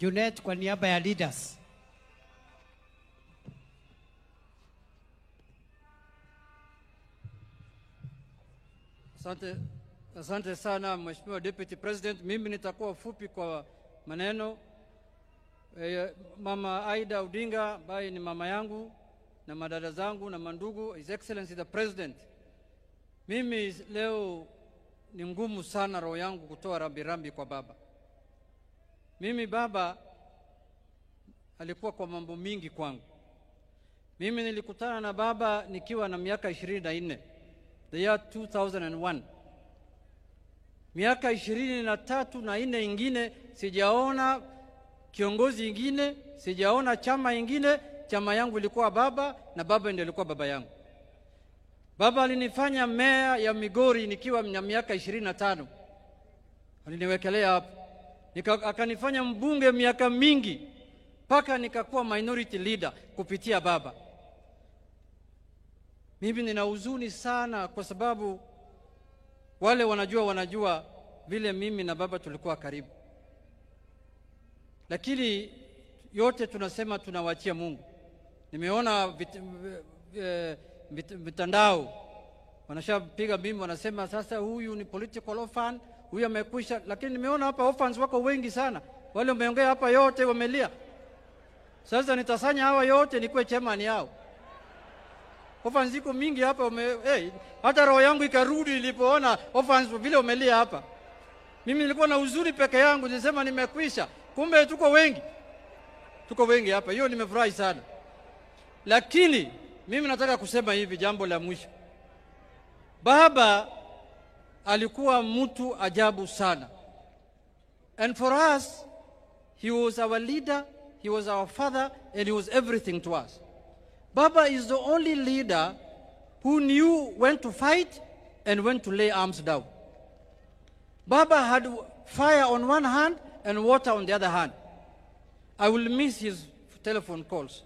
Junet kwa niaba ya leaders. Asante sana Mheshimiwa Deputy President. Mimi nitakuwa fupi kwa maneno. Mama Aida Odinga ambaye ni mama yangu na madada zangu na mandugu, His Excellency the President. Mimi leo ni ngumu sana roho yangu kutoa rambirambi kwa baba. Mimi baba alikuwa kwa mambo mingi kwangu. Mimi nilikutana na baba nikiwa na miaka 24, the year 2001. Miaka 23 na 4 ingine sijaona kiongozi ingine, sijaona chama ingine. Chama yangu ilikuwa baba na baba ndiye alikuwa baba yangu. Baba alinifanya meya ya Migori nikiwa na miaka 25. Aliniwekelea hapo. Akanifanya mbunge miaka mingi mpaka nikakuwa minority leader kupitia baba. Mimi nina huzuni sana kwa sababu wale wanajua vile mimi na baba tulikuwa karibu. Lakini yote tunasema tunawachia Mungu. Nimeona mitandao wanashapiga bimbo, wanasema sasa huyu ni political orphan, huyu amekwisha. Lakini nimeona hapa orphans wako wengi sana. Wale wameongea hapa yote wamelia. Sasa nitasanya hawa yote nikuwe chairman yao. Orphans ziko mingi hapa hata roho yangu ikarudi nilipoona orphans vile wamelia hapa. Mimi nilikuwa na huzuni peke yangu, nilisema nimekwisha. Kumbe tuko wengi. Tuko wengi hapa. Hiyo nimefurahi sana. Lakini mimi nataka kusema hivi, jambo la mwisho. Baba alikuwa mtu ajabu sana. And for us, he was our leader, he was our father, and he was everything to us. Baba is the only leader who knew when to fight and when to lay arms down. Baba had fire on one hand and water on the other hand. I will miss his telephone calls.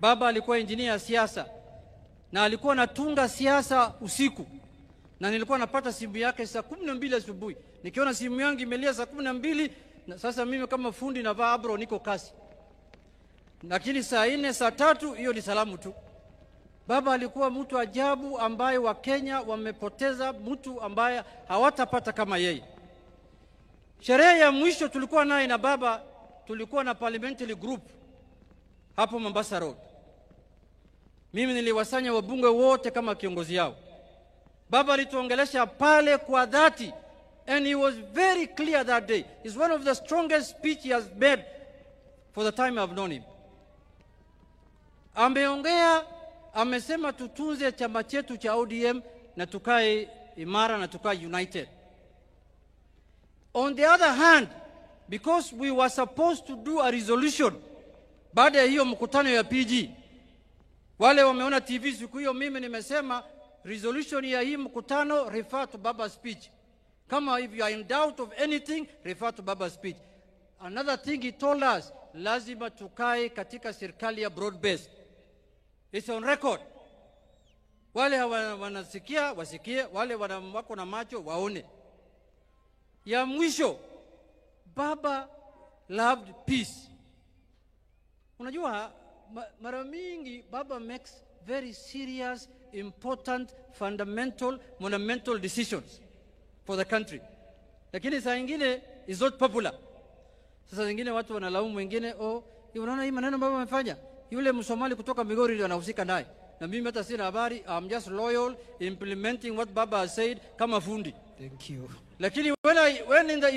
Baba alikuwa engineer ya siasa na alikuwa anatunga siasa usiku, na nilikuwa napata simu yake saa 12 asubuhi. Nikiona simu yangu imelia saa 12, na sasa mimi kama fundi navaa abro niko kasi. Lakini saa 4 saa 3 hiyo ni salamu tu. Baba alikuwa mtu ajabu ambaye wa Kenya wamepoteza mtu ambaye hawatapata kama yeye. Sherehe ya mwisho tulikuwa naye na baba, tulikuwa na parliamentary group hapo Mombasa Road. Mimi niliwasanya wabunge wote kama kiongozi yao. Baba alituongelesha pale kwa dhati, and he was very clear that day. It's one of the strongest speech he has made for the time I've known him. Ameongea, amesema tutunze chama chetu cha ODM na tukae imara na tukae united. On the other hand, because we were supposed to do a resolution baada ya hiyo mkutano ya PG, wale wameona TV siku hiyo, mimi nimesema resolution ya hii mkutano refer to Baba's speech. Kama if you are in doubt of anything, refer to Baba's speech. Another thing he told us, lazima tukae katika serikali ya broad based. It's on record. Wale wanasikia wasikie, wale wako na macho waone. Ya mwisho, Baba loved peace. Unajua mara mingi Baba makes very serious, important, fundamental, monumental decisions for the country. Lakini saa nyingine is not popular. Sasa zingine watu wanalaumu wengine, unaona hii maneno Baba amefanya, yule Msomali kutoka Migori ndio anahusika naye. Na mimi hata sina habari. I'm just loyal, implementing what Baba has said kama fundi. Thank you. Lakini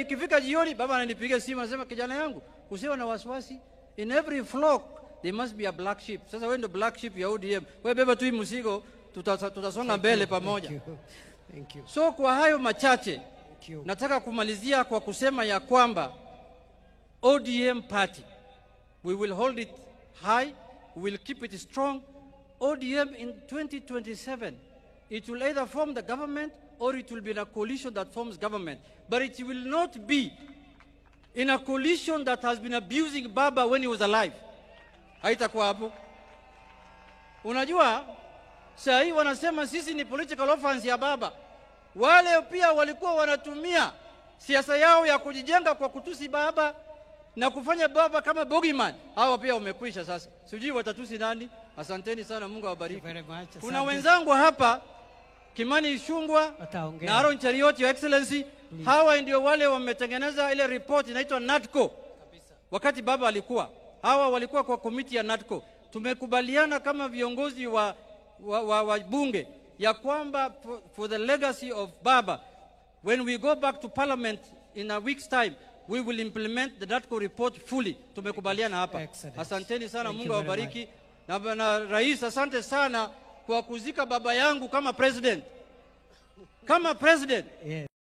ikifika jioni Baba ananipigia simu anasema, kijana yangu usiwe na wasiwasi, in every flock there must be a black sheep. Sasa wewe ndio black sheep ya ODM. Wewe beba tu mzigo, tutasonga mbele pamoja. Thank you. So kwa hayo machache nataka kumalizia kwa kusema ya kwamba ODM party, we will hold it high, we will keep it strong. ODM in 2027, it will either form the government or it will be in a coalition that forms government. But it will not be in a coalition that has been abusing Baba when he was alive. Haitakuwa hapo. Unajua, saa hii wanasema sisi ni political orphans ya Baba. Wale pia walikuwa wanatumia siasa yao ya kujijenga kwa kutusi Baba, na kufanya baba kama boogeyman. Hawa pia wamekwisha sasa. Sijui watatusi nani. Asanteni sana, Mungu awabariki. Kuna wenzangu hapa Kimani Ichung'wah na Aaron Cheriot, Your Excellency. Hawa ndio wale wametengeneza ile report inaitwa NADCO. Wakati baba alikuwa, hawa walikuwa kwa komiti ya NADCO. Tumekubaliana kama viongozi wa bunge ya kwamba for the legacy of baba, when we go back to parliament in a week's time, we will implement the NADCO report fully. Tumekubaliana hapa. Asanteni sana, Mungu awabariki. Na rais, asante sana kwa kuzika baba yangu kama president. Kama president.